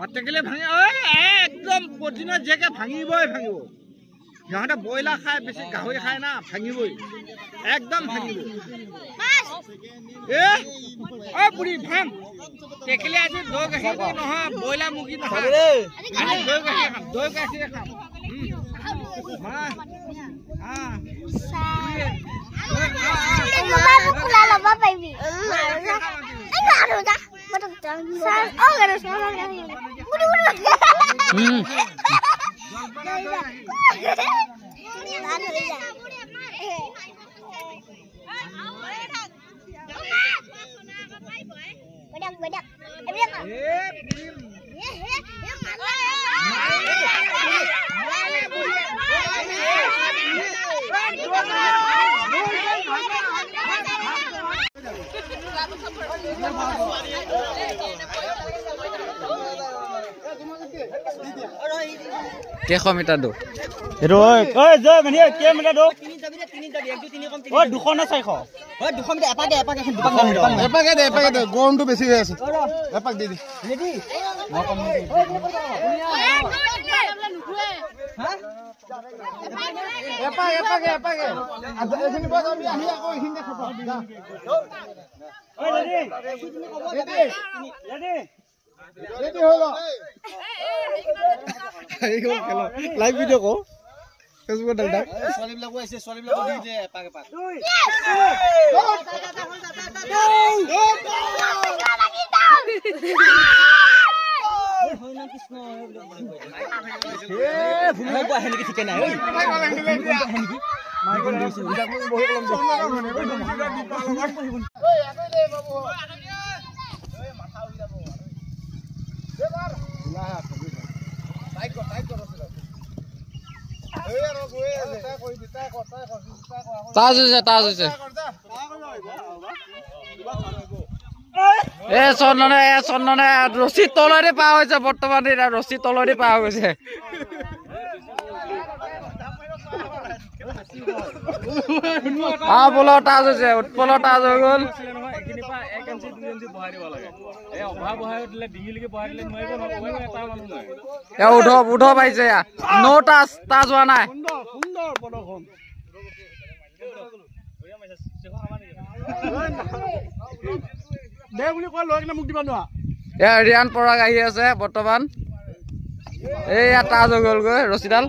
অটেকেলে ভাঙি একদম প্ৰতিদিনত জেকে ভাঙিবই ভাঙিব সিহঁতে ব্ৰইলাৰ খায় বেছি গাহৰি খায় না ভাঙিবই একদম ভাঙিব অ বুঢ়ী ভাঙ টেকেলে আজি দৈ গাখীৰ নহয় ব্ৰইলাৰ মুৰ্গী নহয় দৈ গাখীৰ খাম কেশ মিটাৰ দৌ গৰমটো বেছি হৈ আছে এপাক দি লাইভ ভিডিঅ' কো ফেসবুক ডালটা ছোৱালী বিলাক আছে ছোৱালী বিলাক দি দে এপাক এপাক তাজ হৈছে চন্দনে ৰছী তলেৰে পাৰ হৈছে বৰ্তমান ৰছী তলেৰে পাৰ হৈছে বলৰ তাজ হৈছে উৎপলৰ তাজ হৈ গ'ল উধ পাইছে নো তাজ হোৱা নাই ৰিয়ান পৰাগ আহি আছে বৰ্তমান এইয়া তাজ হৈ গ'লগৈ ৰছীডাল